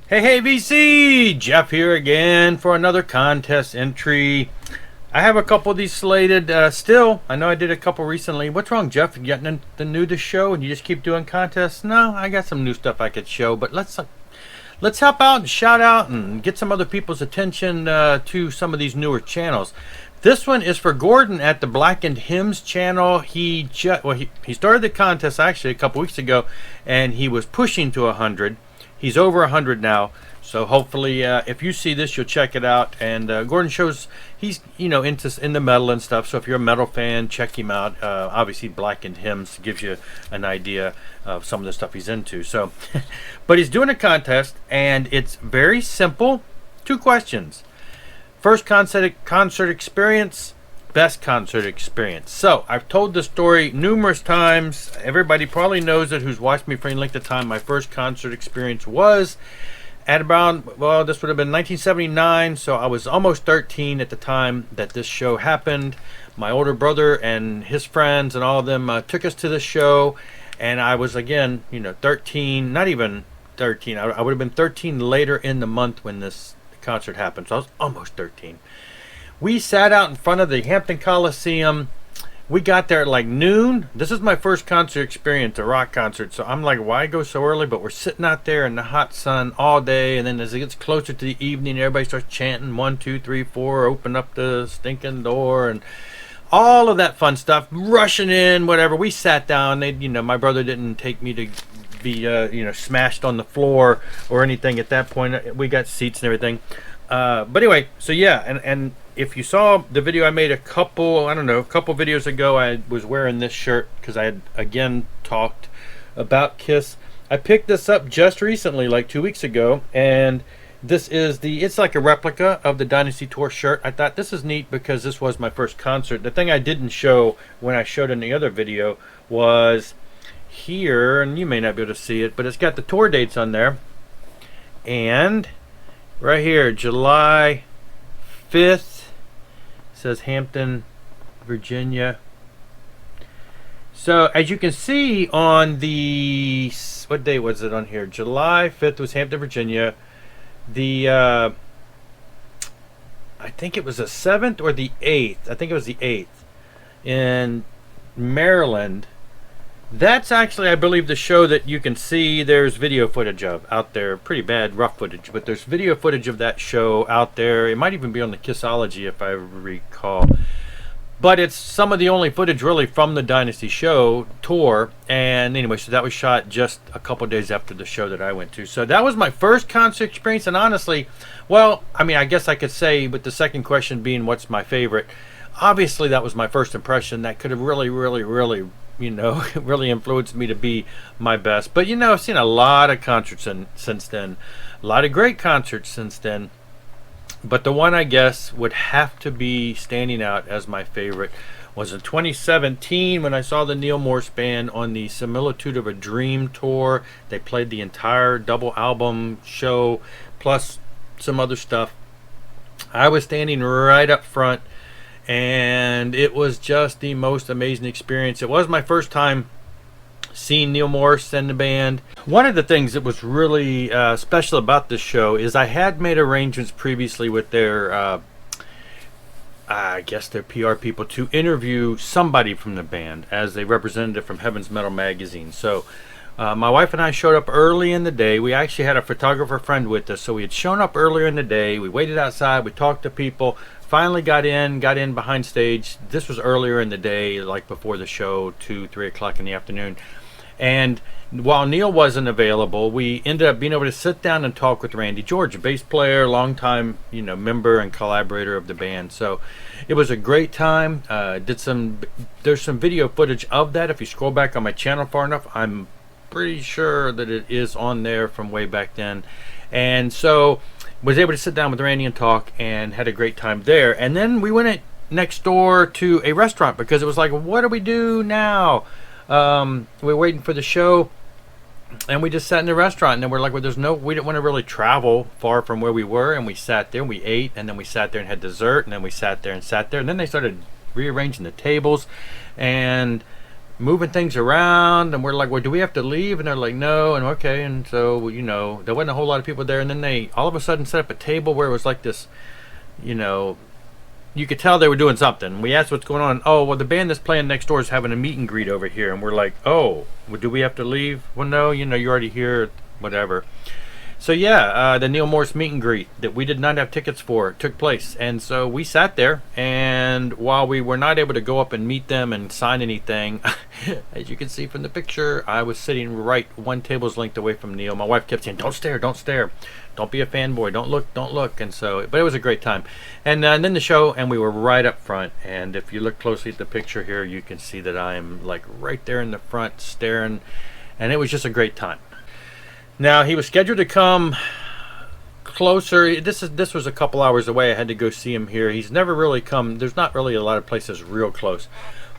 Hey, VC! Jeff here again for another contest entry. I have a couple of these slated still. I know I did a couple recently. What's wrong, Jeff? You getting the new to show and you just keep doing contests? No, I got some new stuff I could show, but let's help out and shout out and get some other people's attention to some of these newer channels. This one is for Gordon at the Blackened Hymns channel. He started the contest actually a couple weeks ago, and he was pushing to 100. He's over 100 now, so hopefully if you see this, you'll check it out. And Gordon shows he's in the metal and stuff, so if you're a metal fan, check him out. Obviously Blackened Hymns gives you an idea of some of the stuff he's into. So but he's doing a contest, and it's very simple. 2 questions. First concert experience, best concert experience. So I've told this story numerous times. Everybody probably knows it who's watched me for any length of time. My first concert experience was at about, well, this would have been 1979, so I was almost 13 at the time that this show happened. My older brother and his friends and all of them took us to the show, and I was, again, 13, not even 13. I would have been 13 later in the month when this concert happened, so I was almost 13. We sat out in front of the Hampton Coliseum. We got there at like noon. This is my first concert experience, a rock concert, so I'm like, why go so early? But we're sitting out there in the hot sun all day, and then as it gets closer to the evening, everybody starts chanting 1, 2, 3, 4, open up the stinking door, and all of that fun stuff, rushing in, whatever. We sat down. My brother didn't take me to be smashed on the floor or anything at that point. We got seats and everything, but anyway, so yeah, and if you saw the video I made a couple videos ago, I was wearing this shirt because I had again talked about Kiss. I picked this up just recently, like 2 weeks ago, and this is it's like a replica of the Dynasty Tour shirt. I thought this is neat because this was my first concert. The thing I didn't show when I showed in the other video was here, and you may not be able to see it, but it's got the tour dates on there, and right here, July 5th, says Hampton, Virginia. So as you can see on the, what day was it on here? July 5th was Hampton, Virginia. The I think it was the 7th or the 8th. I think it was the 8th in Maryland. That's actually, I believe, the show that you can see there's video footage of out there. Pretty bad, rough footage, but there's video footage of that show out there. It might even be on the Kissology if I recall. But it's some of the only footage really from the Dynasty show tour. And anyway, so that was shot just a couple days after the show that I went to. So that was my first concert experience. And honestly, well, I mean, I guess I could say, with the second question being what's my favorite, obviously that was my first impression. That could have really really influenced me to be my best. But I've seen a lot of concerts since then, a lot of great concerts since then, but the one I guess would have to be standing out as my favorite was in 2017 when I saw the Neil Morse Band on the Similitude of a Dream tour. They played the entire double album show plus some other stuff. I was standing right up front, and it was just the most amazing experience. It was my first time seeing Neil Morse and the band. One of the things that was really special about this show is I had made arrangements previously with their I guess their PR people to interview somebody from the band as a representative from Heaven's Metal magazine. So my wife and I showed up early in the day. We actually had a photographer friend with us, so we had shown up earlier in the day. We waited outside, we talked to people, finally got in behind stage. This was earlier in the day, like before the show, 2-3 o'clock in the afternoon. And while Neil wasn't available, we ended up being able to sit down and talk with Randy George, a bass player, longtime member and collaborator of the band. So it was a great time. There's some video footage of that. If you scroll back on my channel far enough, I'm pretty sure that it is on there from way back then. And so was able to sit down with Randy and talk, and had a great time there. And then we went next door to a restaurant because it was like, what do we do now? We're waiting for the show, and we just sat in the restaurant, and then we're like, well, we didn't want to really travel far from where we were, and we sat there and we ate, and then we sat there and had dessert, and then we sat there, and then they started rearranging the tables, and moving things around, and we're like, well, do we have to leave? And they're like, no. And okay. And so, you know, there wasn't a whole lot of people there, and then they all of a sudden set up a table where it was like this, you know, you could tell they were doing something. We asked what's going on. Oh, well, the band that's playing next door is having a meet and greet over here. And we're like, oh, well, do we have to leave? Well, no, you know, you're already here, whatever. So yeah, the Neil Morse meet and greet that we did not have tickets for took place, and so we sat there. And while we were not able to go up and meet them and sign anything, as you can see from the picture, I was sitting right one table's length away from Neil. My wife kept saying, "Don't stare, don't stare, don't be a fanboy, don't look, don't look." And so, but it was a great time. And then the show, and we were right up front. And if you look closely at the picture here, you can see that I'm like right there in the front, staring, and it was just a great time. Now, he was scheduled to come closer. This was a couple hours away. I had to go see him here. He's never really come. There's not really a lot of places real close.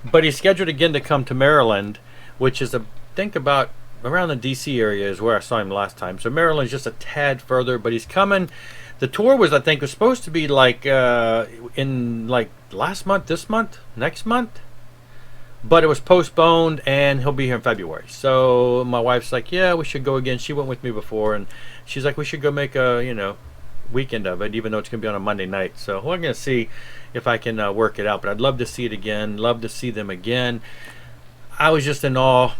But he's scheduled again to come to Maryland, which is, I think, about around the D.C. area is where I saw him last time. So Maryland's just a tad further, but he's coming. The tour was, I think, was supposed to be like in like last month, this month, next month. But it was postponed, and he'll be here in February. So my wife's like, yeah, we should go again. She went with me before, and she's like, we should go make a, you know, weekend of it, even though it's going to be on a Monday night. So we're going to see if I can work it out. But I'd love to see it again, love to see them again. I was just in awe.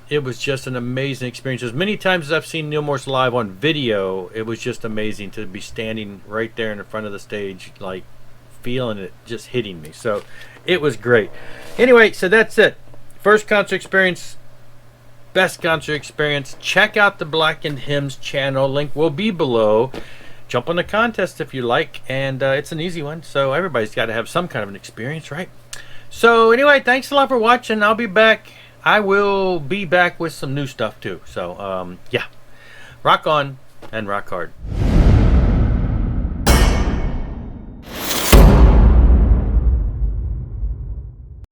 It was just an amazing experience. As many times as I've seen Neil Morse live on video, it was just amazing to be standing right there in the front of the stage, like feeling it just hitting me. So it was great. Anyway, so that's it. First concert experience, best concert experience. Check out the Blackened Hymns channel. Link will be below. Jump on the contest if you like, and it's an easy one. So everybody's got to have some kind of an experience, right? So anyway, thanks a lot for watching. I'll be back. I will be back with some new stuff too. So yeah, rock on and rock hard.